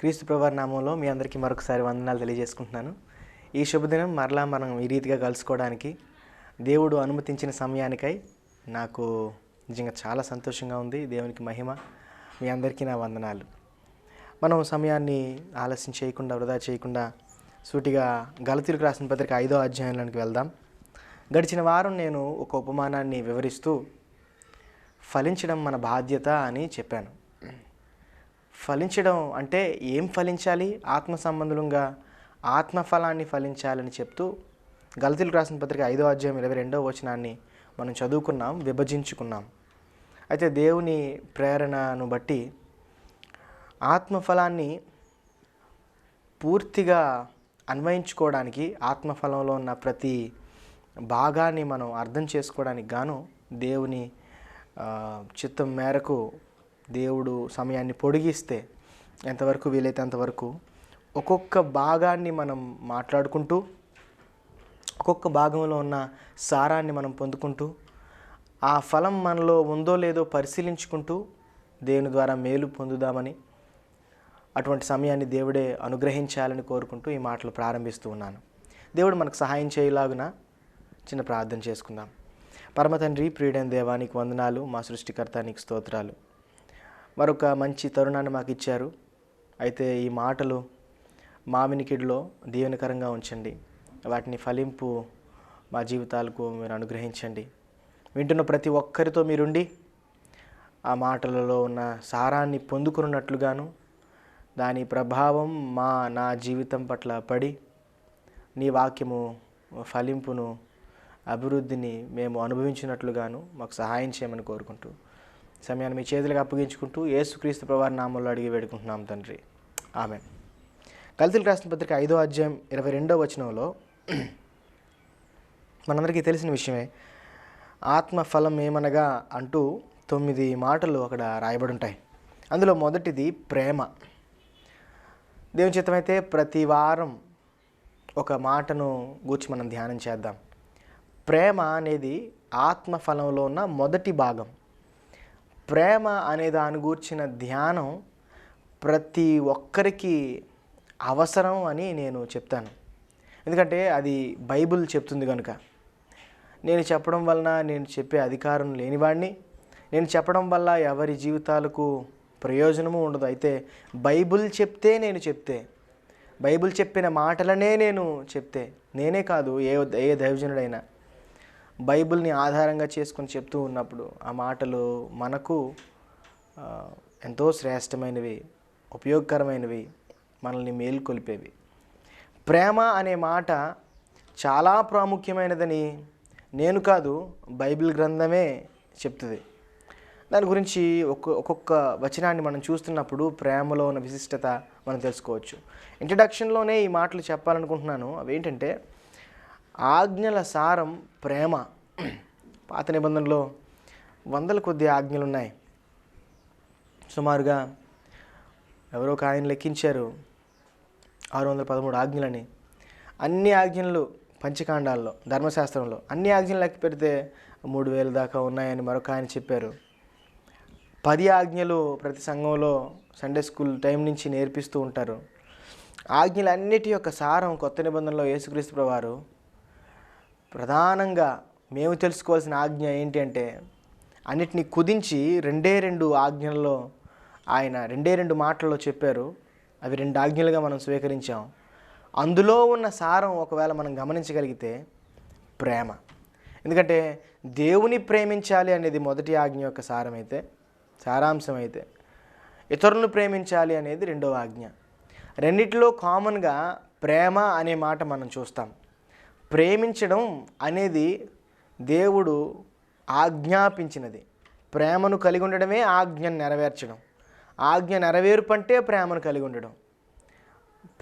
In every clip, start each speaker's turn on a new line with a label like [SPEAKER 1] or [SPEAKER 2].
[SPEAKER 1] క్రీస్తు ప్రభువారి నామంలో మీ అందరికీ మరొకసారి వందనాలు తెలియజేసుకుంటున్నాను. ఈ శుభదినం మరలా మనం ఈ రీతిగా కలుసుకోవడానికి దేవుడు అనుమతించిన సమయానికై నాకు నిజంగా చాలా సంతోషంగా ఉంది. దేవునికి మహిమ. మీ అందరికీ నా వందనాలు. మనం సమయాన్ని ఆలస్యం చేయకుండా, వృధా చేయకుండా సూటిగా గలతీయులకు రాసిన పత్రిక 5వ అధ్యాయంలోనికి వెళ్దాం. గడిచిన వారం నేను ఒక ఉపమానాన్ని వివరిస్తూ ఫలించడం మన బాధ్యత అని చెప్పాను. ఫలించడం అంటే ఏం ఫలించాలి? ఆత్మ సంబంధంగా ఆత్మఫలాన్ని ఫలించాలని చెప్తూ గలతీయులకు రాసిన పత్రిక 5వ అధ్యాయం 22వ వచనాన్ని మనం చదువుకున్నాం, విభజించుకున్నాం. అయితే దేవుని ప్రేరణను బట్టి ఆత్మఫలాన్ని పూర్తిగా అన్వయించుకోవడానికి, ఆత్మఫలంలో ఉన్న ప్రతి భాగాన్ని మనం అర్థం చేసుకోవడానికి గాను దేవుని చిత్తం మేరకు దేవుడు సమయాన్ని పొడిగిస్తే ఎంతవరకు వీలైతే అంతవరకు ఒక్కొక్క భాగాన్ని మనం మాట్లాడుకుంటూ, ఒక్కొక్క భాగంలో ఉన్న సారాన్ని మనం పొందుకుంటూ, ఆ ఫలం మనలో ఉందో లేదో పరిశీలించుకుంటూ దేవుని ద్వారా మేలు పొందుదామని, అటువంటి సమయాన్ని దేవుడే అనుగ్రహించాలని కోరుకుంటూ ఈ మాటలు ప్రారంభిస్తూ ఉన్నాను. దేవుడు మనకు సహాయం చేయలాగున చిన్న ప్రార్థన చేసుకుందాం. పరమ తండ్రి, ప్రియుడైన దేవా, నీకు వందనాలు. మా సృష్టికర్త, నీకు స్తోత్రాలు. మరొక మంచి తరుణాన్ని మాకు ఇచ్చారు. అయితే ఈ మాటలు మా వినికిడిలో దీవెనకరంగా ఉంచండి. వాటిని ఫలింపు మా జీవితాలకు మీరు అనుగ్రహించండి. వింటున్న ప్రతి ఒక్కరితో మీరుండి ఆ మాటలలో ఉన్న సారాన్ని పొందుకున్నట్లుగాను, దాని ప్రభావం నా జీవితం పట్ల పడి నీ వాక్యము ఫలింపును, అభివృద్ధిని మేము అనుభవించినట్లుగాను మాకు సహాయం చేయమని కోరుకుంటూ సమయాన్ని మీ చేతులకు అప్పగించుకుంటూ యేసుక్రీస్తు ప్రభువారి నామంలో అడిగి వేడుకుంటున్నాం తండ్రి, ఆమేన్. గలతీయులకు రాసిన పత్రిక 5వ అధ్యాయం 22వ వచనంలో మనందరికీ తెలిసిన విషయమే. ఆత్మఫలం ఏమనగా అంటూ 9 మాటలు అక్కడ రాయబడి ఉంటాయి. అందులో మొదటిది ప్రేమ. దేవుని చిత్తమైతే ప్రతి వారం ఒక మాటను గూర్చి మనం ధ్యానం చేద్దాం. ప్రేమ అనేది ఆత్మఫలంలో ఉన్న మొదటి భాగం. ప్రేమ అనే దాని గూర్చిన ధ్యానం ప్రతి ఒక్కరికి అవసరం అని నేను చెప్తాను. ఎందుకంటే అది బైబిల్ చెప్తుంది కనుక. నేను చెప్పడం వలన నేను చెప్పే అధికారం లేనివాడిని, నేను చెప్పడం వల్ల ఎవరి జీవితాలకు ప్రయోజనము ఉండదు. అయితే బైబిల్ చెప్తే, నేను చెప్తే, బైబిల్ చెప్పిన మాటలనే నేను చెప్తే, నేనే కాదు ఏ దైవజనుడైనా బైబిల్ని ఆధారంగా చేసుకొని చెప్తూ ఉన్నప్పుడు ఆ మాటలు మనకు ఎంతో శ్రేష్టమైనవి, ఉపయోగకరమైనవి, మనల్ని మేలుకొల్పేవి. ప్రేమ అనే మాట చాలా ప్రాముఖ్యమైనదని నేను కాదు, బైబిల్ గ్రంథమే చెప్తుంది. దాని గురించి ఒక్కొక్క వచనాన్ని మనం చూస్తున్నప్పుడు ప్రేమలో ఉన్న విశిష్టత మనం తెలుసుకోవచ్చు. ఇంట్రడక్షన్లోనే ఈ మాటలు చెప్పాలనుకుంటున్నాను. అవేంటంటే, ఆజ్ఞల సారం ప్రేమ. పాత నిబంధనలో వందల కొద్ది ఆజ్ఞలు ఉన్నాయి. సుమారుగా ఎవరో ఒక ఆయన లెక్కించారు 613 ఆజ్ఞలని. అన్ని ఆజ్ఞలు పంచకాండాల్లో, ధర్మశాస్త్రంలో అన్ని ఆజ్ఞలు లెక్క పెడితే 3000 దాకా ఉన్నాయని మరొక ఆయన చెప్పారు. 10 ఆజ్ఞలు ప్రతి సంఘంలో సండే స్కూల్ టైం నుంచి నేర్పిస్తూ ఉంటారు. ఆజ్ఞలన్నిటి యొక్క సారం కొత్త నిబంధనలో యేసుక్రీస్తు ప్రభువారు ప్రధానంగా మేము తెలుసుకోవాల్సిన ఆజ్ఞ ఏంటి అంటే, అన్నిటినీ కుదించి 2 ఆజ్ఞలలో ఆయన 2 మాటల్లో చెప్పారు. అవి 2 ఆజ్ఞలుగా మనం స్వీకరించాం. అందులో ఉన్న సారం ఒకవేళ మనం గమనించగలిగితే ప్రేమ. ఎందుకంటే దేవుని ప్రేమించాలి అనేది మొదటి ఆజ్ఞ యొక్క సారాంశం అయితే, ఇతరులను ప్రేమించాలి అనేది 2వ ఆజ్ఞ. రెండిట్లో కామన్గా ప్రేమ అనే మాట మనం చూస్తాం. ప్రేమించడం అనేది దేవుడు ఆజ్ఞాపించినది. ప్రేమను కలిగి ఉండడమే ఆజ్ఞను నెరవేర్చడం. ఆజ్ఞ నెరవేర్పు అంటే ప్రేమను కలిగి ఉండడం.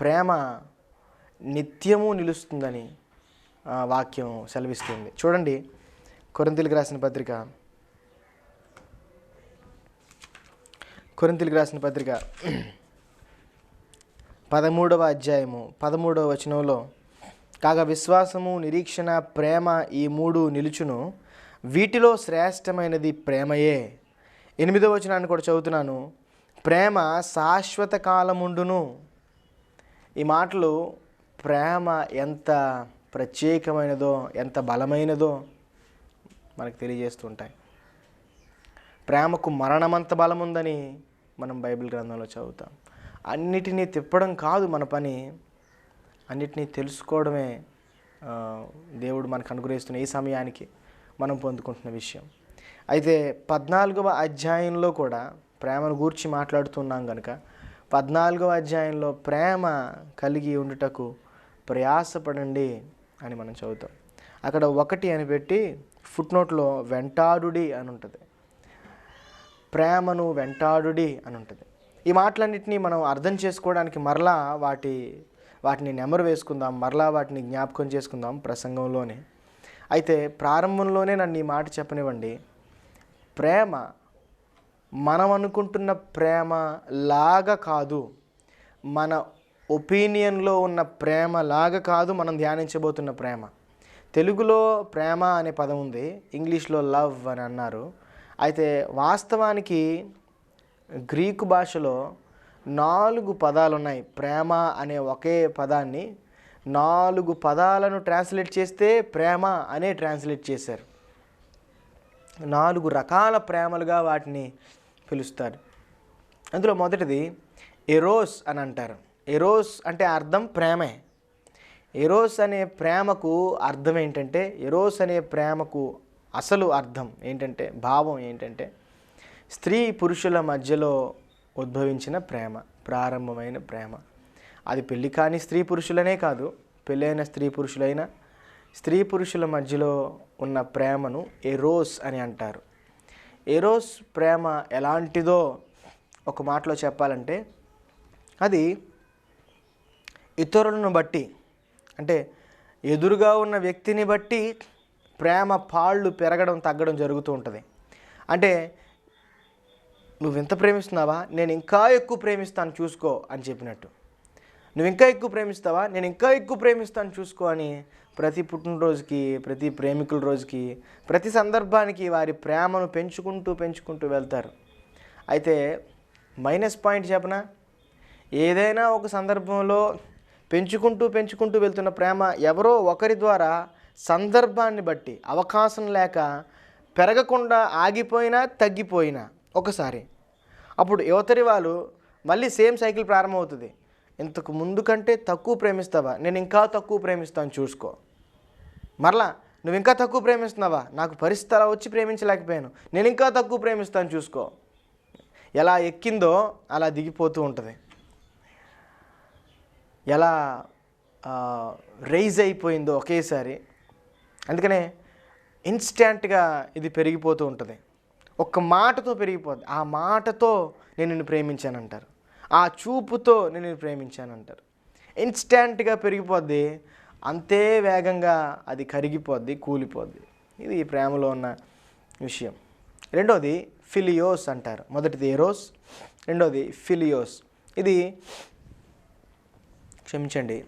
[SPEAKER 1] ప్రేమ నిత్యము నిలుస్తుందని వాక్యం సెలవిస్తుంది. చూడండి, కొరింథీయులకు రాసిన పత్రిక 13వ అధ్యాయము 13వ వచనంలో, కాగా విశ్వాసము, నిరీక్షణ, ప్రేమ ఈ 3 నిలుచును, వీటిలో శ్రేష్టమైనది ప్రేమయే. 8వ వచనాన్ని కూడా చదువుతున్నాను. ప్రేమ శాశ్వత కాలముండును. ఈ మాటలు ప్రేమ ఎంత ప్రత్యేకమైనదో, ఎంత బలమైనదో మనకు తెలియజేస్తుంటాయి. ప్రేమకు మరణమంత బలం ఉందని మనం బైబిల్ గ్రంథంలో చదువుతాం. అన్నిటినీ తిప్పడం కాదు మన పని, అన్నిటినీ తెలుసుకోవడమే దేవుడు మనకు అనుగ్రహిస్తున్న ఈ సమయానికి మనం పొందుకుంటున్న విషయం. అయితే 14వ అధ్యాయంలో కూడా ప్రేమను గూర్చి మాట్లాడుతున్నాం కనుక 14వ అధ్యాయంలో ప్రేమ కలిగి ఉండుటకు ప్రయాసపడండి అని మనం చదువుతాం. అక్కడ 1 అని పెట్టి ఫుట్నోట్లో వెంటాడుడి అని ఉంటుంది. ప్రేమను వెంటాడుడి అని ఉంటుంది. ఈ మాటలన్నింటినీ మనం అర్థం చేసుకోవడానికి మరలా వాటిని నెమరు వేసుకుందాం, మరలా వాటిని జ్ఞాపకం చేసుకుందాం ప్రసంగంలోనే. అయితే ప్రారంభంలోనే నన్ను ఈ మాట చెప్పనివ్వండి. ప్రేమ మనం అనుకుంటున్న ప్రేమ లాగా కాదు, మన ఒపీనియన్లో ఉన్న ప్రేమ లాగా కాదు మనం ధ్యానించబోతున్న ప్రేమ. తెలుగులో ప్రేమ అనే పదం ఉంది, ఇంగ్లీష్లో లవ్ అని అన్నారు. అయితే వాస్తవానికి గ్రీకు భాషలో 4 పదాలు ఉన్నాయి. ప్రేమ అనే ఒకే పదాన్ని 4 పదాలను ట్రాన్స్లేట్ చేస్తే ప్రేమ అనే ట్రాన్స్లేట్ చేశారు. 4 రకాల ప్రేమలుగా వాటిని పిలుస్తారు. అందులో మొదటిది ఎరోస్ అని అంటారు. ఎరోస్ అంటే అర్థం ప్రేమే. ఎరోస్ అనే ప్రేమకు అర్థం ఏంటంటే, ఎరోస్ అనే ప్రేమకు అసలు అర్థం ఏంటంటే, భావం ఏంటంటే, స్త్రీ పురుషుల మధ్యలో ఉద్భవించిన ప్రేమ, ప్రారంభమైన ప్రేమ. అది పెళ్ళి కాని స్త్రీ పురుషులనే కాదు, పెళ్ళైన స్త్రీ పురుషులైన స్త్రీ పురుషుల మధ్యలో ఉన్న ప్రేమను ఎరోస్ అని అంటారు. ఎరోస్ ప్రేమ ఎలాంటిదో ఒక మాటలో చెప్పాలంటే, అది ఇతరులను బట్టి, అంటే ఎదురుగా ఉన్న వ్యక్తిని బట్టి ప్రేమ పాళ్ళు పెరగడం తగ్గడం జరుగుతూ ఉంటుంది. అంటే నువ్వు ఎంత ప్రేమిస్తున్నావా, నేను ఇంకా ఎక్కువ ప్రేమిస్తాను చూసుకో అని చెప్పినట్టు. నువ్వు ఇంకా ఎక్కువ ప్రేమిస్తావా, నేను ఇంకా ఎక్కువ ప్రేమిస్తాను చూసుకో అని ప్రతి పుట్టినరోజుకి, ప్రతి ప్రేమికుల రోజుకి, ప్రతి సందర్భానికి వారి ప్రేమను పెంచుకుంటూ వెళ్తారు. అయితే మైనస్ పాయింట్ చెప్పనా, ఏదైనా ఒక సందర్భంలో పెంచుకుంటూ వెళ్తున్న ప్రేమ ఎవరో ఒకరి ద్వారా సందర్భాన్ని బట్టి అవకాశం లేక పెరగకుండా ఆగిపోయినా తగ్గిపోయినా ఒకసారి, అప్పుడు యువతరి వాళ్ళు మళ్ళీ సేమ్ సైకిల్ ప్రారంభమవుతుంది. ఇంతకు ముందు కంటే తక్కువ ప్రేమిస్తావా, నేను ఇంకా తక్కువ ప్రేమిస్తాను చూసుకో. మరలా నువ్వు ఇంకా తక్కువ ప్రేమిస్తున్నావా, నాకు పరిస్థితి అలా వచ్చి ప్రేమించలేకపోయాను, నేను ఇంకా తక్కువ ప్రేమిస్తాను చూసుకో. ఎలా ఎక్కిందో అలా దిగిపోతూ ఉంటుంది. ఎలా రైజ్ అయిపోయిందో ఒకేసారి. అందుకనే ఇన్స్టెంట్గా ఇది పెరిగిపోతూ ఉంటుంది. ఒక్క మాటతో పెరిగిపోద్ది. ఆ మాటతో నేను నిన్ను ప్రేమించానంటారు, ఆ చూపుతో నేను నిన్ను ప్రేమించానంటారు. ఇన్స్టెంట్గా పెరిగిపోద్ది, అంతే వేగంగా అది కరిగిపోద్ది, కూలిపోద్ది. ఇది ఈ ప్రేమలో ఉన్న విషయం. రెండోది ఫిలియోస్ అంటారు. మొదటిది ఎరోస్, రెండోది ఫిలియోస్. ఇది క్షమించండి,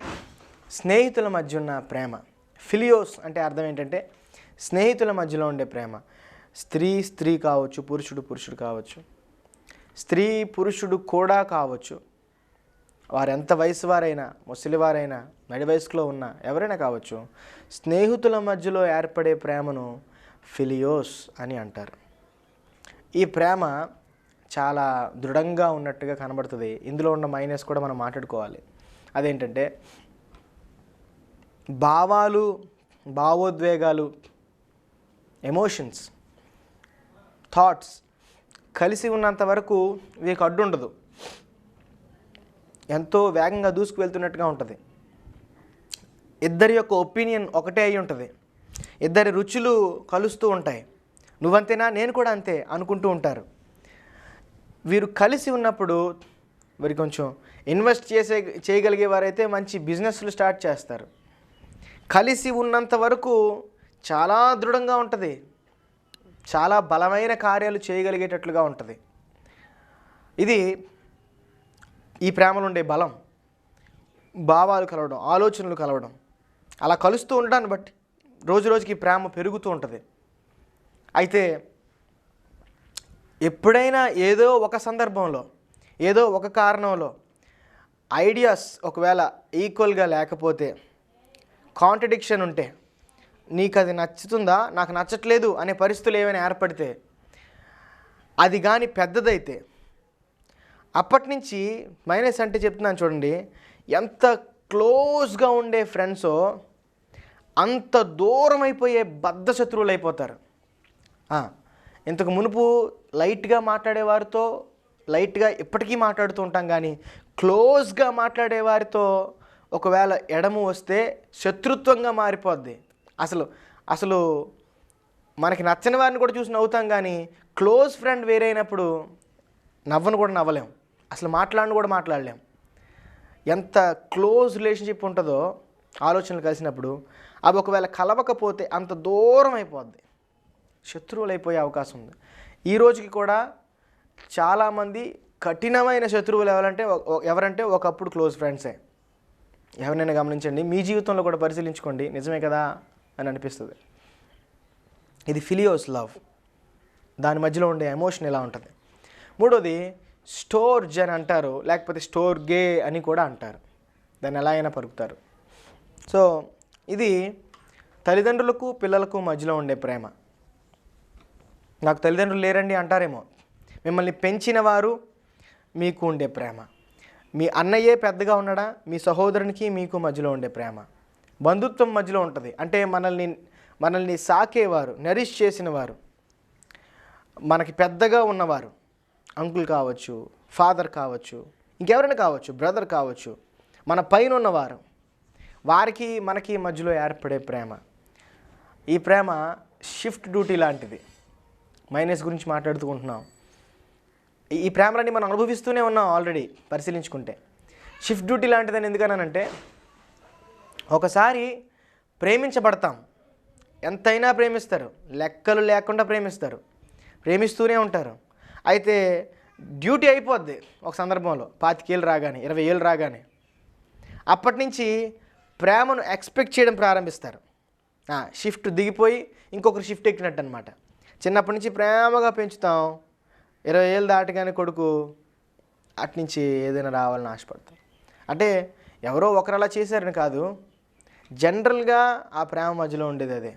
[SPEAKER 1] స్నేహితుల మధ్య ఉన్న ప్రేమ. ఫిలియోస్ అంటే అర్థం ఏంటంటే స్నేహితుల మధ్యలో ఉండే ప్రేమ. స్త్రీ కావచ్చు, పురుషుడు కావచ్చు, స్త్రీ పురుషుడు కూడా కావచ్చు, వారెంత వయసు వారైనా, ముసలివారైనా, నడి వయసులో ఉన్న ఎవరైనా కావచ్చు, స్నేహితుల మధ్యలో ఏర్పడే ప్రేమను ఫిలియోస్ అని అంటారు. ఈ ప్రేమ చాలా దృఢంగా ఉన్నట్టుగా కనబడుతుంది. ఇందులో ఉన్న మైనస్ కూడా మనం మాట్లాడుకోవాలి. అదేంటంటే భావాలు, భావోద్వేగాలు, ఎమోషన్స్, థాట్స్ కలిసి ఉన్నంత వరకు వీరికి అడ్డు ఉండదు. ఎంతో వేగంగా దూసుకు వెళ్తున్నట్టుగా ఉంటుంది. ఇద్దరి యొక్క ఒపీనియన్ ఒకటే అయి ఉంటుంది. ఇద్దరి రుచులు కలుస్తూ ఉంటాయి. నువ్వంతేనా, నేను కూడా అంతే అనుకుంటూ ఉంటారు. వీరు కలిసి ఉన్నప్పుడు వీరు కొంచెం ఇన్వెస్ట్ చేయగలిగే వారైతే మంచి బిజినెస్లు స్టార్ట్ చేస్తారు. కలిసి ఉన్నంత వరకు చాలా దృఢంగా ఉంటుంది, చాలా బలమైన కార్యాలు చేయగలిగేటట్లుగా ఉంటుంది. ఇది ఈ ప్రేమలో ఉండే బలం. భావాలు కలవడం, ఆలోచనలు కలవడం, అలా కలుస్తూ ఉండడాన్ని బట్టి రోజు రోజుకి ప్రేమ పెరుగుతూ ఉంటుంది. అయితే ఎప్పుడైనా ఏదో ఒక సందర్భంలో ఏదో ఒక కారణంలో ఐడియాస్ ఒకవేళ ఈక్వల్గా లేకపోతే, కాంట్రడిక్షన్ ఉంటే, నీకు అది నచ్చుతుందా, నాకు నచ్చట్లేదు అనే పరిస్థితులు ఏమైనా ఏర్పడితే, అది కానీ పెద్దదైతే, అప్పటి నుంచి మైనస్ అంటే చెప్తున్నాను చూడండి, ఎంత క్లోజ్గా ఉండే ఫ్రెండ్సో అంత దూరం అయిపోయే బద్ధ శత్రువులు అయిపోతారు. ఇంతకు మునుపు లైట్గా మాట్లాడేవారితో లైట్గా ఇప్పటికీ మాట్లాడుతూ ఉంటాం, కానీ క్లోజ్గా మాట్లాడేవారితో ఒకవేళ ఎడము వస్తే శత్రుత్వంగా మారిపోద్ది. అసలు మనకి నచ్చని వారిని కూడా చూసి నవ్వుతాం, కానీ క్లోజ్ ఫ్రెండ్ వేరైనప్పుడు నవ్వను కూడా నవ్వలేం, అసలు మాట్లాడను కూడా మాట్లాడలేం. ఎంత క్లోజ్ రిలేషన్షిప్ ఉంటుందో ఆలోచనలు కలిసినప్పుడు, అవి ఒకవేళ కలవకపోతే అంత దూరం అయిపోద్ది, శత్రువులు అయిపోయే అవకాశం ఉంది. ఈ రోజుకి కూడా చాలామంది కఠినమైన శత్రువులు ఎవరంటే ఒకప్పుడు క్లోజ్ ఫ్రెండ్సే. ఎవరినైనా గమనించండి, మీ జీవితంలో కూడా పరిశీలించుకోండి, నిజమే కదా అని అనిపిస్తుంది. ఇది ఫిలియోస్ లవ్, దాని మధ్యలో ఉండే ఎమోషన్ ఇలా ఉంటుంది. మూడోది స్టోర్జ్ అని అంటారు, లేకపోతే స్టోర్ గే అని కూడా అంటారు, దాన్ని ఎలా అయినా పలుకుతారు. సో ఇది తల్లిదండ్రులకు పిల్లలకు మధ్యలో ఉండే ప్రేమ. నాకు తల్లిదండ్రులు లేరండి అంటారేమో, మిమ్మల్ని పెంచిన వారు మీకు ఉండే ప్రేమ. మీ అన్నయ్యే పెద్దగా ఉన్నాడా, మీ సహోదరునికి మీకు మధ్యలో ఉండే ప్రేమ. బంధుత్వం మధ్యలో ఉంటుంది, అంటే మనల్ని సాకేవారు, నరిష్ చేసిన వారు, మనకి పెద్దగా ఉన్నవారు, అంకుల్ కావచ్చు, ఫాదర్ కావచ్చు, ఇంకెవరైనా కావచ్చు, బ్రదర్ కావచ్చు, మన పైన ఉన్నవారు, వారికి మనకి మధ్యలో ఏర్పడే ప్రేమ. ఈ ప్రేమ షిఫ్ట్ డ్యూటీ లాంటిది. మైనస్ గురించి మాట్లాడుకుంటున్నాం, ఈ ప్రేమలన్నీ మనం అనుభవిస్తూనే ఉన్నాం ఆల్రెడీ పరిశీలించుకుంటే. షిఫ్ట్ డ్యూటీ లాంటిదని ఎందుకనంటే, ఒకసారి ప్రేమించబడతాం, ఎంతైనా ప్రేమిస్తారు, లెక్కలు లేకుండా ప్రేమిస్తారు, ప్రేమిస్తూనే ఉంటారు. అయితే డ్యూటీ అయిపోద్ది ఒక సందర్భంలో, 25 ఏళ్ళు రాగానే, 20 ఏళ్ళు రాగానే, అప్పటి నుంచి ప్రేమను ఎక్స్పెక్ట్ చేయడం ప్రారంభిస్తారు. షిఫ్ట్ దిగిపోయి ఇంకొకరు షిఫ్ట్ ఎక్కినట్టు అనమాట. చిన్నప్పటి నుంచి ప్రేమగా పెంచుతాం, 20 ఏళ్ళు దాటగానే కొడుకు అట్నుంచి ఏదైనా రావాలని ఆశపడతాం. అంటే ఎవరో ఒకరు అలా చేశారని కాదు, జనరల్గా ఆ ప్రేమ మధ్యలో ఉండేది అదే.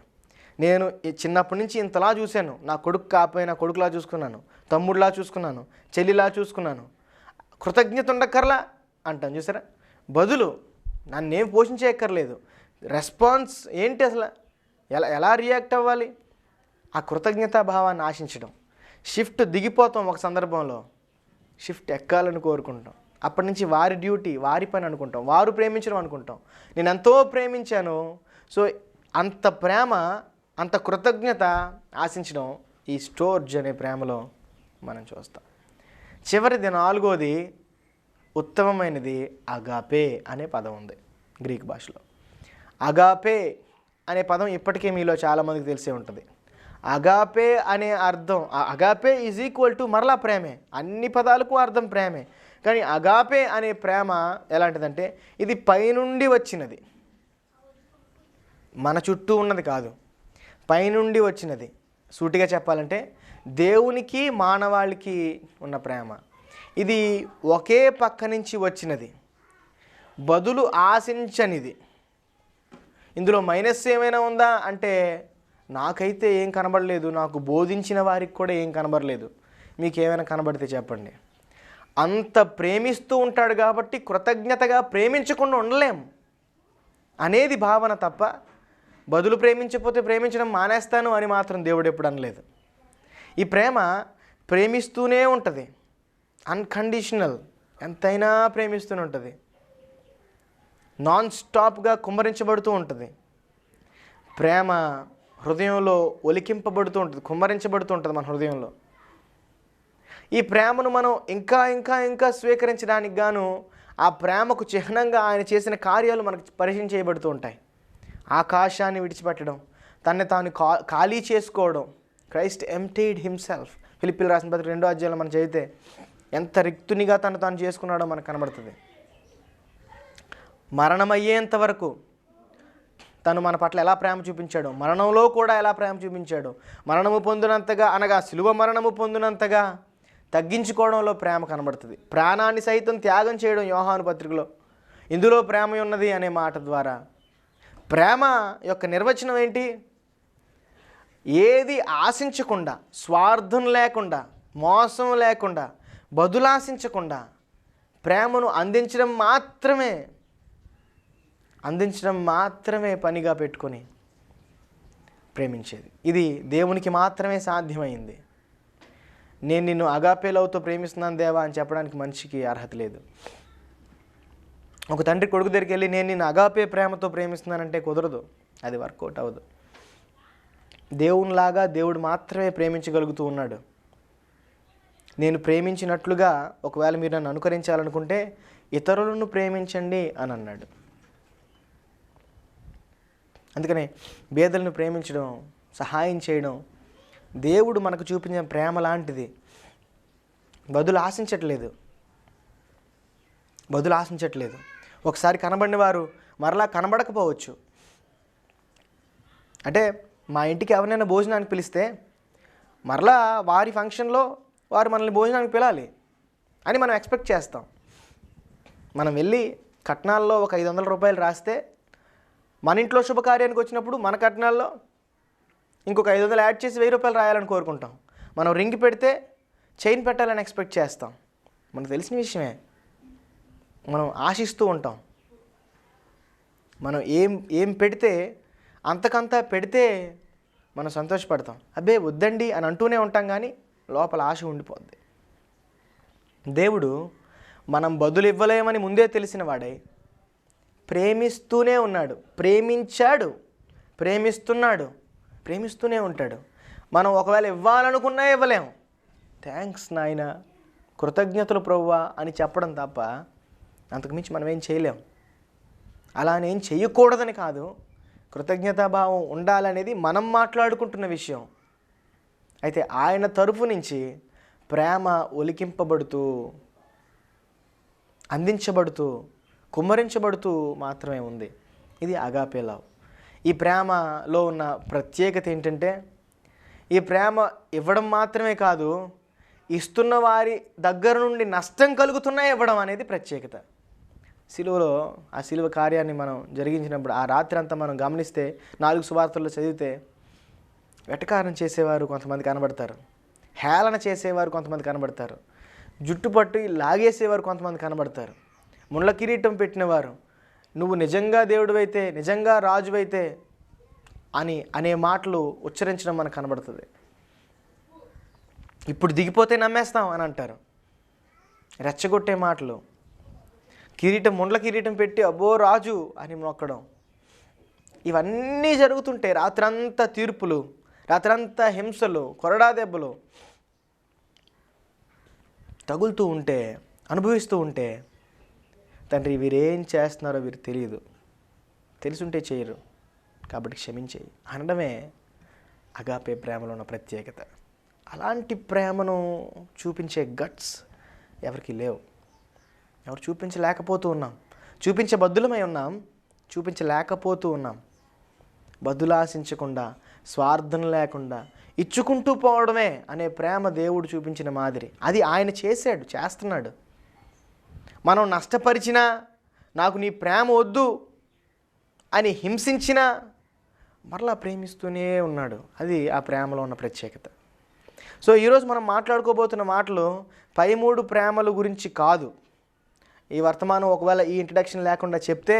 [SPEAKER 1] నేను చిన్నప్పటి నుంచి ఇంతలా చూశాను, నా కొడుకు కాకపోయినా కొడుకులా చూసుకున్నాను, తమ్ముడిలా చూసుకున్నాను, చెల్లిలా చూసుకున్నాను, కృతజ్ఞత ఉండక్కర్లా అంటాను చూసారా. బదులు నన్నేం పోషించేయక్కర్లేదు, రెస్పాన్స్ ఏంటి అసలు, ఎలా రియాక్ట్ అవ్వాలి, ఆ కృతజ్ఞతా భావాన్ని ఆశించడం. షిఫ్ట్ దిగిపోతాం ఒక సందర్భంలో, షిఫ్ట్ ఎక్కాలని కోరుకుంటాం. అప్పటి నుంచి వారి డ్యూటీ, వారి పని అనుకుంటాం, వారు ప్రేమించడం అనుకుంటాం. నేను ఎంతో ప్రేమించాను, సో అంత ప్రేమ, అంత కృతజ్ఞత ఆశించడం ఈ స్టోర్జ్ అనే ప్రేమలో మనం చూస్తాం. చివరిది, నాలుగోది ఉత్తమమైనది అగాపే అనే పదం ఉంది గ్రీక్ భాషలో. అగాపే అనే పదం ఇప్పటికే మీలో చాలామందికి తెలిసే ఉంటుంది. అగాపే అనే అర్థం, అగాపే ఈజ్ ఈక్వల్ టు మరలా ప్రేమే, అన్ని పదాలకు అర్థం ప్రేమే. కానీ అగాపే అనే ప్రేమ ఎలాంటిదంటే, ఇది పైనుండి వచ్చినది, మన చుట్టూ ఉన్నది కాదు, పైనుండి వచ్చినది. సూటిగా చెప్పాలంటే దేవునికి మానవాళికి ఉన్న ప్రేమ. ఇది ఒకే పక్క నుంచి వచ్చినది, బదులు ఆశించనిది. ఇందులో మైనస్ ఏమైనా ఉందా అంటే, నాకైతే ఏం కనబడలేదు, నాకు బోధించిన వారికి కూడా ఏం కనబడలేదు. మీకు ఏమైనా కనబడితే చెప్పండి. అంత ప్రేమిస్తూ ఉంటాడు కాబట్టి కృతజ్ఞతగా ప్రేమించకుండా ఉండలేం అనేది భావన తప్ప, బదులు ప్రేమించకపోతే ప్రేమించడం మానేస్తాను అని మాత్రం దేవుడు ఎప్పుడు అనలేదు. ఈ ప్రేమ ప్రేమిస్తూనే ఉంటుంది, అన్కండిషనల్, ఎంతైనా ప్రేమిస్తూనే ఉంటుంది, నాన్ స్టాప్గా కుమ్మరించబడుతూ ఉంటుంది. ప్రేమ హృదయంలో ఒలికింపబడుతూ ఉంటుంది, కుమ్మరించబడుతూ ఉంటుంది మన హృదయంలో. ఈ ప్రేమను మనం ఇంకా ఇంకా ఇంకా స్వీకరించడానికి గాను ఆ ప్రేమకు చిహ్నంగా ఆయన చేసిన కార్యాలు మనకు పరిచయం చేయబడుతూ ఉంటాయి. ఆకాశాన్ని విడిచిపెట్టడం, తనని తాను ఖాళీ చేసుకోవడం. Christ emptied himself. ఫిలిప్పీలు రాసిన పత్రిక 2వ అధ్యాయంలో మనం చదివితే ఎంత రిక్తునిగా తాను చేసుకున్నాడో మనకు కనబడుతుంది. మరణమయ్యేంత వరకు తను మన పట్ల ఎలా ప్రేమ చూపించాడో, మరణంలో కూడా ఎలా ప్రేమ చూపించాడో, మరణము పొందినంతగా అనగా శిలువ మరణము పొందినంతగా తగ్గించుకోవడంలో ప్రేమ కనబడుతుంది. ప్రాణాన్ని సైతం త్యాగం చేయడం యోహాను పత్రికలో ఇందులో ప్రేమ ఉన్నది అనే మాట ద్వారా. ప్రేమ యొక్క నిర్వచనం ఏంటి? ఏది ఆశించకుండా, స్వార్థం లేకుండా, మోసం లేకుండా, బదులాశించకుండా ప్రేమను అందించడం మాత్రమే పనిగా పెట్టుకొని ప్రేమించేది. ఇది దేవునికి మాత్రమే సాధ్యమైంది. నేను నిన్ను అగాపే లవ్తో ప్రేమిస్తున్నాను దేవా అని చెప్పడానికి మనిషికి అర్హత లేదు. ఒక తండ్రి కొడుకు దగ్గరికి వెళ్ళి నేను నిన్ను అగాపే ప్రేమతో ప్రేమిస్తున్నానంటే కుదరదు, అది వర్కౌట్ అవ్వదు. దేవునిలాగా దేవుడు మాత్రమే ప్రేమించగలుగుతూ ఉన్నాడు. నేను ప్రేమించినట్లుగా ఒకవేళ మీరు నన్ను అనుకరించాలనుకుంటే ఇతరులను ప్రేమించండి అని అన్నాడు. అందుకనే పేదలను ప్రేమించడం, సహాయం చేయడం దేవుడు మనకు చూపించిన ప్రేమ లాంటిది. బదులు ఆశించట్లేదు. ఒకసారి కనబడిన వారు మరలా కనబడకపోవచ్చు. అంటే మా ఇంటికి ఎవరినైనా భోజనానికి పిలిస్తే మరలా వారి ఫంక్షన్లో వారు మనల్ని భోజనానికి పిలాలి అని మనం ఎక్స్పెక్ట్ చేస్తాం. మనం వెళ్ళి కట్నాల్లో ఒక 500 రూపాయలు రాస్తే మన ఇంట్లో శుభకార్యానికి వచ్చినప్పుడు మన కట్నాల్లో ఇంకొక 500 యాడ్ చేసి 1000 రూపాయలు రాయాలని కోరుకుంటాం. మనం రింగ్ పెడితే చైన్ పెట్టాలని ఎక్స్పెక్ట్ చేస్తాం. మనకు తెలిసిన విషయమే. మనం ఆశిస్తూ ఉంటాం. మనం ఏం పెడితే అంతకంతా పెడితే మనం సంతోషపడతాం. అబ్బే వద్దండి అని అంటూనే ఉంటాం, కానీ లోపల ఆశ ఉండిపోద్ది. దేవుడు మనం బదులు ఇవ్వలేమని ముందే తెలిసిన వాడే ప్రేమిస్తూనే ఉన్నాడు, ప్రేమించాడు, ప్రేమిస్తూనే ఉంటాడు. మనం ఒకవేళ ఇవ్వాలనుకున్నా ఇవ్వలేం. థ్యాంక్స్ నాయనా, కృతజ్ఞతలు ప్రభువా అని చెప్పడం తప్ప అంతకుమించి మనం ఏం చేయలేం. అలా నేను చేయకూడదని కాదు, కృతజ్ఞతాభావం ఉండాలనేది మనం మాట్లాడుకుంటున్న విషయం. అయితే ఆయన తరఫు నుంచి ప్రేమ ఒలికింపబడుతూ, అందించబడుతూ, కుమ్మరించబడుతూ మాత్రమే ఉంది. ఇది అగాపే లవ్. ఈ ప్రేమలో ఉన్న ప్రత్యేకత ఏంటంటే, ఈ ప్రేమ ఇవ్వడం మాత్రమే కాదు, ఇస్తున్న వారి దగ్గర నుండి నష్టం కలుగుతున్నా ఇవ్వడం అనేది ప్రత్యేకత. సిలువలో ఆ సిలువ కార్యాన్ని మనం జరిగించినప్పుడు ఆ రాత్రి అంతా మనం గమనిస్తే 4 సువార్తల్లో చదివితే వెటకారం చేసేవారు కొంతమంది కనబడతారు, హేళన చేసేవారు కొంతమంది కనబడతారు, జుట్టుపట్టు లాగేసేవారు కొంతమంది కనబడతారు, ముళ్ళ కిరీటం పెట్టినవారు, నువ్వు నిజంగా దేవుడివైతే, నిజంగా రాజువైతే అనే మాటలు ఉచ్చరించడం మనకు కనబడుతుంది. ఇప్పుడు దిగిపోతే నమ్మేస్తాం అని అంటారు, రెచ్చగొట్టే మాటలు. ముళ్ళ కిరీటం పెట్టి అబ్బో రాజు అని మొక్కడం, ఇవన్నీ జరుగుతుంటే రాత్రంతా తీర్పులు, రాత్రంతా హింసలు, కొరడా దెబ్బలు తగులుతూ ఉంటే, అనుభవిస్తూ ఉంటే, తండ్రి వీరేం చేస్తున్నారో వీరికి తెలియదు, తెలుసుంటే చేయరు కాబట్టి క్షమించేయి అనడమే అగాపే ప్రేమలో ఉన్న ప్రత్యేకత. అలాంటి ప్రేమను చూపించే గట్స్ ఎవరికి లేవు. ఎవరు చూపించలేకపోతూ ఉన్నాం. చూపించబద్దులమై ఉన్నాం, చూపించలేకపోతూ ఉన్నాం. బదులాశించకుండా, స్వార్థం లేకుండా ఇచ్చుకుంటూ పోవడమే అనే ప్రేమ దేవుడు చూపించిన మాదిరి. అది ఆయన చేస్తున్నాడు. మనం నష్టపరిచినా, నాకు నీ ప్రేమ వద్దు అని హింసించినా మరలా ప్రేమిస్తూనే ఉన్నాడు. అది ఆ ప్రేమలో ఉన్న ప్రత్యేకత. సో ఈరోజు మనం మాట్లాడుకోబోతున్న మాటలు పై 3 ప్రేమల గురించి కాదు. ఈ వర్తమానం ఒకవేళ ఈ ఇంట్రడక్షన్ లేకుండా చెప్తే,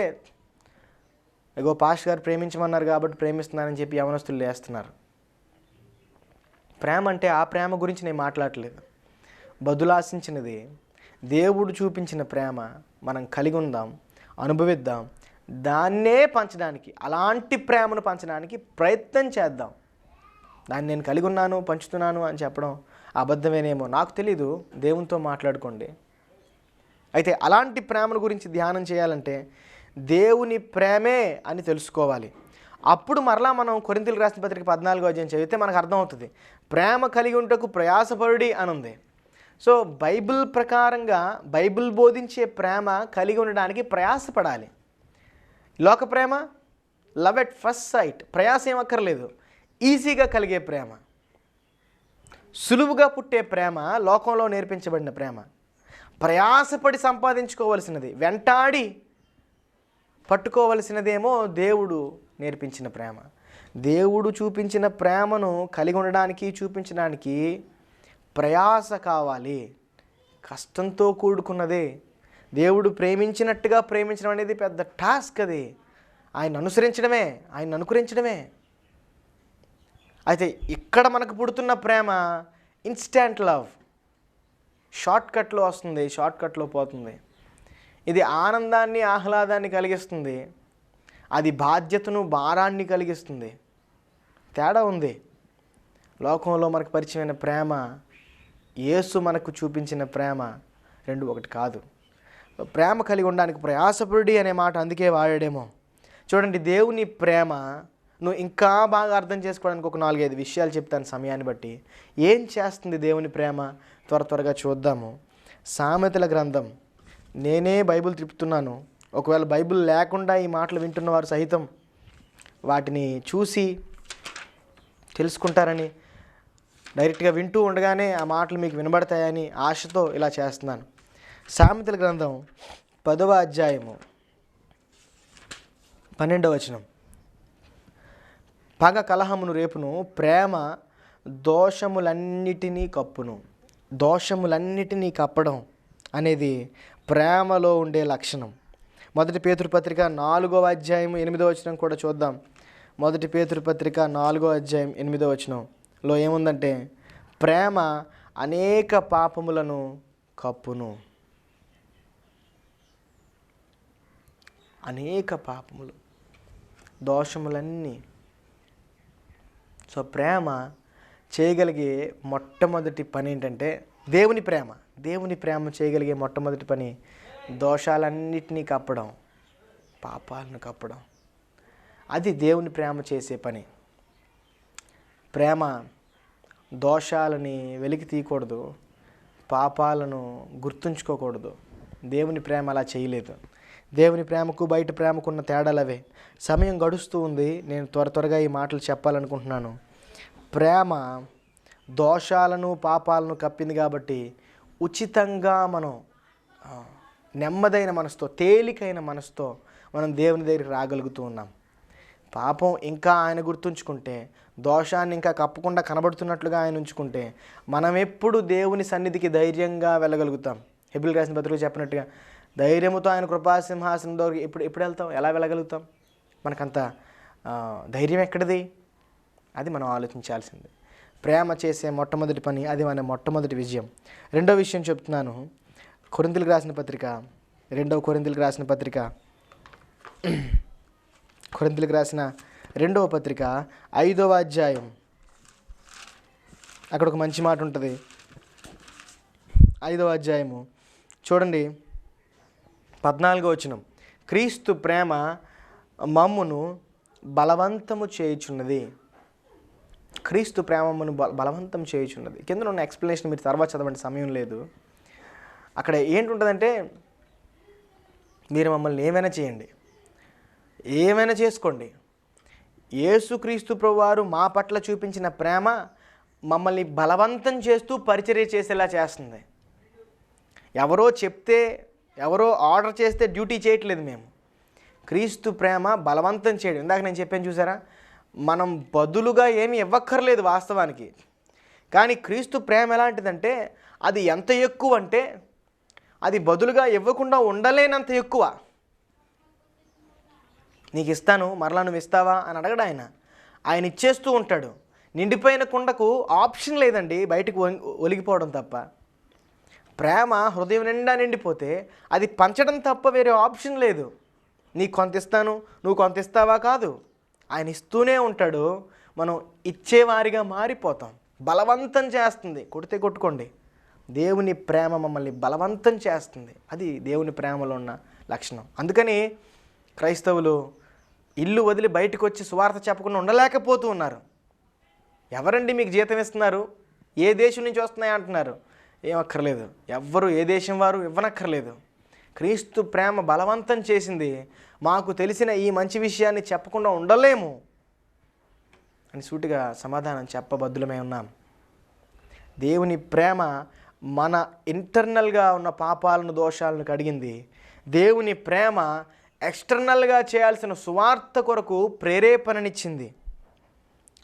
[SPEAKER 1] ఇగో పాస్టర్ గారు ప్రేమించమన్నారు కాబట్టి ప్రేమిస్తున్నానని చెప్పి యవనస్తులు లేస్తున్నారు. ప్రేమ అంటే ఆ ప్రేమ గురించి నేను మాట్లాడలేదు. బదులాశించినది, దేవుడు చూపించిన ప్రేమ మనం కలిగి ఉందాం, అనుభవిద్దాం, దాన్నే పంచడానికి, అలాంటి ప్రేమను పంచడానికి ప్రయత్నం చేద్దాం. దాన్ని నేను కలిగి ఉన్నాను, పంచుతున్నాను అని చెప్పడం అబద్ధమేనేమో నాకు తెలీదు, దేవునితో మాట్లాడుకోండి. అయితే అలాంటి ప్రేమను గురించి ధ్యానం చేయాలంటే దేవుని ప్రేమే అని తెలుసుకోవాలి. అప్పుడు మరలా మనం కొరింథీయులకు రాసిన పత్రిక 14వ అధ్యాయం చదివితే మనకు అర్థమవుతుంది. ప్రేమ కలిగి ఉంటకు ప్రయాసపడుడి అని ఉంది. సో బైబిల్ ప్రకారంగా బైబిల్ బోధించే ప్రేమ కలిగి ఉండడానికి ప్రయాసపడాలి. లోక ప్రేమ లవ్ ఎట్ ఫస్ట్ సైట్, ప్రయాసం ఏమక్కర్లేదు, ఈజీగా కలిగే ప్రేమ. సులువుగా పుట్టే ప్రేమ లోకంలో నేర్పించబడిన ప్రేమ. ప్రయాసపడి సంపాదించుకోవలసినది, వెంటాడి పట్టుకోవలసినదేమో దేవుడు నేర్పించిన ప్రేమ. దేవుడు చూపించిన ప్రేమను కలిగి ఉండడానికి, చూపించడానికి ప్రయాస కావాలి, కష్టంతో కూడుకున్నదే. దేవుడు ప్రేమించినట్టుగా ప్రేమించడం అనేది పెద్ద టాస్క్. అది ఆయన అనుసరించడమే. అయితే ఇక్కడ మనకు పుడుతున్న ప్రేమ ఇన్స్టెంట్ లవ్, షార్ట్కట్లో వస్తుంది, షార్ట్కట్లో పోతుంది. ఇది ఆనందాన్ని, ఆహ్లాదాన్ని కలిగిస్తుంది, అది బాధ్యతను, భారాన్ని కలిగిస్తుంది. తేడా ఉంది. లోకంలో మనకు పరిచయమైన ప్రేమ, యేసు మనకు చూపించిన ప్రేమ రెండు ఒకటి కాదు. ప్రేమ కలిగి ఉండడానికి ప్రయాసపడి అనే మాట అందుకే వాడాడేమో. చూడండి, దేవుని ప్రేమ నువ్వు ఇంకా బాగా అర్థం చేసుకోవడానికి ఒక 4-5 విషయాలు చెప్తాను సమయాన్ని బట్టి. ఏం చేస్తుంది దేవుని ప్రేమ త్వరగా చూద్దాము. సామెతల గ్రంథం, నేనే బైబిల్ తిప్పుతున్నాను, ఒకవేళ బైబిల్ లేకుండా ఈ మాటలు వింటున్నవారు సహితం వాటిని చూసి తెలుసుకుంటారని, డైరెక్ట్గా వింటూ ఉండగానే ఆ మాటలు మీకు వినబడతాయని ఆశతో ఇలా చేస్తున్నాను. సామెతల గ్రంథం 10వ అధ్యాయము 12వ వచనం. పగ కలహమును రేపును, ప్రేమ దోషములన్నిటినీ కప్పును. దోషములన్నిటినీ కప్పడం అనేది ప్రేమలో ఉండే లక్షణం. 1 పేతురు పత్రిక 4వ అధ్యాయం 8వ వచనం కూడా చూద్దాం. 1 పేతురు పత్రిక 4వ అధ్యాయం 8వ వచనంలో ఏముందంటే, ప్రేమ అనేక పాపములను కప్పును. అనేక పాపములు, దోషములన్నీ. సో ప్రేమ చేయగలిగే మొట్టమొదటి పని ఏంటంటే, దేవుని ప్రేమ చేయగలిగే మొట్టమొదటి పని దోషాలన్నిటినీ కప్పడం, పాపాలను కప్పడం. అది దేవుని ప్రేమ చేసే పని. ప్రేమ దోషాలని వెలికి తీయకూడదు, పాపాలను గుర్తుంచుకోకూడదు. దేవుని ప్రేమ అలా చేయలేదు. దేవుని ప్రేమకు బయట ప్రేమకు ఉన్న తేడాలు అవే. సమయం గడుస్తూ ఉంది, నేను త్వరగా ఈ మాటలు చెప్పాలనుకుంటున్నాను. ప్రేమ దోషాలను, పాపాలను కప్పింది కాబట్టి ఉచితంగా మనం నెమ్మదైన మనసుతో, తేలికైన మనసుతో మనం దేవుని దగ్గరికి రాగలుగుతూ ఉన్నాం. పాపం ఇంకా ఆయన గుర్తుంచుకుంటే, దోషాన్ని ఇంకా కప్పకుండా కనబడుతున్నట్లుగా ఆయన ఉంచుకుంటే, మనం ఎప్పుడు దేవుని సన్నిధికి ధైర్యంగా వెళ్ళగలుగుతాం. హెబ్రీయులకు రాసిన పత్రికలో చెప్పినట్టుగా ధైర్యముతో ఆయన కృపాసింహాసనం దగ్గరికి ఎప్పుడు వెళ్తాం, ఎలా వెళ్ళగలుగుతాం? మనకంత ధైర్యం ఎక్కడిది? అది మనం ఆలోచించాల్సింది. ప్రేమ చేసే మొట్టమొదటి పని, అది మన మొట్టమొదటి విజయం. రెండో విషయం చెప్తున్నాను. కొరింథీయులకు రాసిన పత్రిక, 2వ కొరింథీయులకు రాసిన పత్రిక, కొరింథీయులకు రాసిన 2వ పత్రిక 5వ అధ్యాయం, అక్కడ ఒక మంచి మాట ఉంటుంది. 5వ అధ్యాయము చూడండి, 14వ వచనం. క్రీస్తు ప్రేమ మమ్మును బలవంతము చేయుచున్నది. క్రీస్తు ప్రేమ మమ్మను బలవంతం చేయుచున్నది. కింద ఉన్న ఎక్స్ప్లెనేషన్ మీరు తర్వాత చదవండి, సమయం లేదు. అక్కడ ఏంటుంటుందంటే, మీరు మమ్మల్ని ఏమైనా చేయండి, ఏమైనా చేసుకోండి, యేసుక్రీస్తు ప్రభువారు మా పట్ల చూపించిన ప్రేమ మమ్మల్ని బలవంతం చేస్తూ పరిచర్య చేసేలా చేస్తుంది. ఎవరో చెప్తే, ఎవరో ఆర్డర్ చేస్తే డ్యూటీ చేయట్లేదు మేము. క్రీస్తు ప్రేమ బలవంతం చేయడం. ఇందాక నేను చెప్పాను చూసారా, మనం బదులుగా ఏమీ ఇవ్వక్కర్లేదు వాస్తవానికి. కానీ క్రీస్తు ప్రేమ ఎలాంటిదంటే, అది ఎంత ఎక్కువ అంటే, అది బదులుగా ఇవ్వకుండా ఉండలేనంత ఎక్కువ. నీకు ఇస్తాను, మరలా నువ్వు ఇస్తావా అని అడగడు ఆయన. ఆయన ఇచ్చేస్తూ ఉంటాడు. నిండిపోయిన కుండకు ఆప్షన్ లేదండి బయటకు ఒలిగిపోవడం తప్ప. ప్రేమ హృదయం నిండా నిండిపోతే అది పంచడం తప్ప వేరే ఆప్షన్ లేదు. నీకు కొంత ఇస్తాను, నువ్వు కొంత ఇస్తావా కాదు, ఆయన ఇస్తూనే ఉంటాడు. మనం ఇచ్చేవారిగా మారిపోతాం. బలవంతం చేస్తుంది. కొడితే కొట్టుకోండి, దేవుని ప్రేమ మమ్మల్ని బలవంతం చేస్తుంది. అది దేవుని ప్రేమలో ఉన్న లక్షణం. అందుకని క్రైస్తవులు ఇల్లు వదిలి బయటకు వచ్చి సువార్త చెప్పకుండా ఉండలేకపోతూ ఉన్నారు. ఎవరండి మీకు జీతం ఇస్తున్నారు, ఏ దేశం నుంచి వస్తున్నాయి అంటున్నారు. ఏమక్కర్లేదు, ఎవ్వరు ఏ దేశం వారు ఇవ్వనక్కర్లేదు. క్రీస్తు ప్రేమ బలవంతం చేసింది. మాకు తెలిసిన ఈ మంచి విషయాన్ని చెప్పకుండా ఉండలేము అని సూటిగా సమాధానం చెప్పబద్దులమై ఉన్నాం. దేవుని ప్రేమ మన ఇంటర్నల్గా ఉన్న పాపాలను దోషాలను కడిగింది. దేవుని ప్రేమ ఎక్స్టర్నల్గా చేయాల్సిన సువార్త కొరకు ప్రేరేపణనిచ్చింది.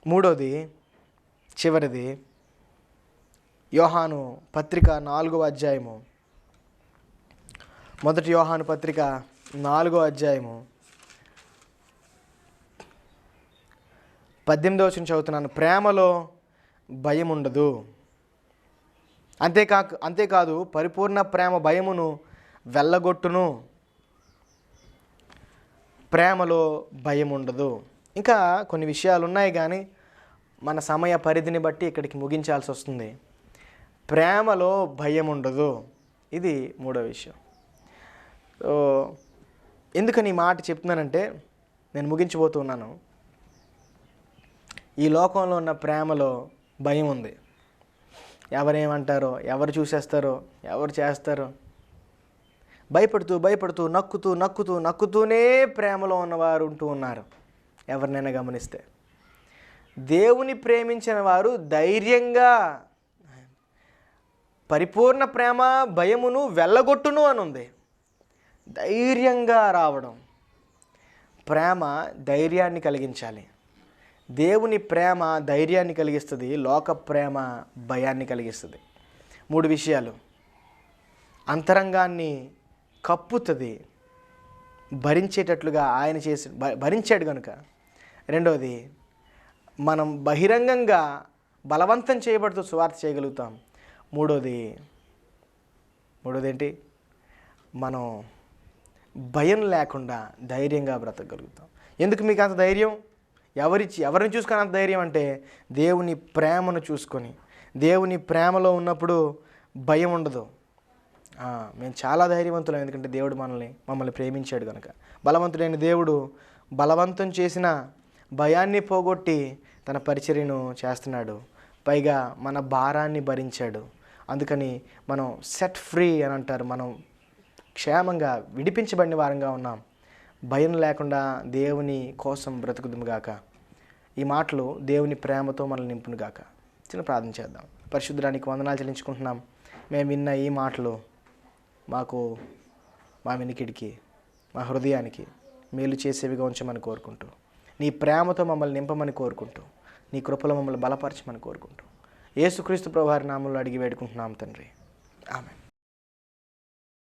[SPEAKER 1] మూడోది, చివరిది, యోహాను పత్రిక 4వ అధ్యాయము, మొదటి యోహాను పత్రిక 4వ అధ్యాయము 18వ వచనం చదువుతున్నాను. ప్రేమలో భయం ఉండదు. అంతేకాదు పరిపూర్ణ ప్రేమ భయమును వెళ్ళగొట్టును. ప్రేమలో భయం ఉండదు. ఇంకా కొన్ని విషయాలు ఉన్నాయి కానీ మన సమయ పరిధిని బట్టి ఇక్కడికి ముగించాల్సి వస్తుంది. ప్రేమలో భయం ఉండదు, ఇది మూడో విషయం. ఎందుకని ఈ మాట చెప్తున్నానంటే, నేను ముగించబోతున్నాను. ఈ లోకంలో ఉన్న ప్రేమలో భయం ఉంది. ఎవరేమంటారో, ఎవరు చూసేస్తారో, ఎవరు చేస్తారో భయపడుతూ నక్కుతూనే ప్రేమలో ఉన్నవారు ఉంటూ ఉన్నారు. ఎవరినైనా గమనిస్తే దేవుని ప్రేమించిన వారు ధైర్యంగా, పరిపూర్ణ ప్రేమ భయమును వెళ్ళగొట్టును అని ఉంది. ధైర్యంగా రావడం. ప్రేమ ధైర్యాన్ని కలిగించాలి. దేవుని ప్రేమ ధైర్యాన్ని కలిగిస్తుంది, లోక ప్రేమ భయాన్ని కలిగిస్తుంది. 3 విషయాలు. అంతరంగాన్ని కప్పుతుంది, భరించేటట్లుగా ఆయన భరించాడు కనుక. రెండవది, మనం బహిరంగంగా బలవంతం చేయబడుతూ సువార్త చేయగలుగుతాం. మూడోది ఏంటి? మనం భయం లేకుండా ధైర్యంగా బ్రతకగలుగుతాం. ఎందుకు మీకు అంత ధైర్యం? ఎవరిని చూసుకొని అంత ధైర్యం అంటే, దేవుని ప్రేమను చూసుకొని. దేవుని ప్రేమలో ఉన్నప్పుడు భయం ఉండదు. మేము చాలా ధైర్యవంతులం, ఎందుకంటే దేవుడు మమ్మల్ని ప్రేమించాడు కనుక. బలవంతుడైన దేవుడు బలవంతం చేసిన భయాన్ని పోగొట్టి తన పరిచర్యను చేస్తున్నాడు. పైగా మన భారాన్ని భరించాడు. అందుకని మనం సెట్ ఫ్రీ అని అంటారు. మనం క్షేమంగా విడిపించబడిన వారంగా ఉన్నాం. భయం లేకుండా దేవుని కోసం బ్రతుకుదుముగాక. ఈ మాటలు దేవుని ప్రేమతో మనల్ని నింపునుగాక. చిన్న ప్రార్థన చేద్దాం. పరిశుద్ధానికి వందనాలు చెల్లించుకుంటున్నాం. మేము విన్న ఈ మాటలు మా వినికిడికి, మా హృదయానికి మేలు చేసేవిగా ఉంచమని కోరుకుంటూ, నీ ప్రేమతో మమ్మల్ని నింపమని కోరుకుంటూ, నీ కృపలో మమ్మల్ని బలపరచమని కోరుకుంటూ, యేసుక్రీస్తు ప్రభువారి నామములో అడిగి వేడుకుంటున్నాం తండ్రి. ఆమేన్.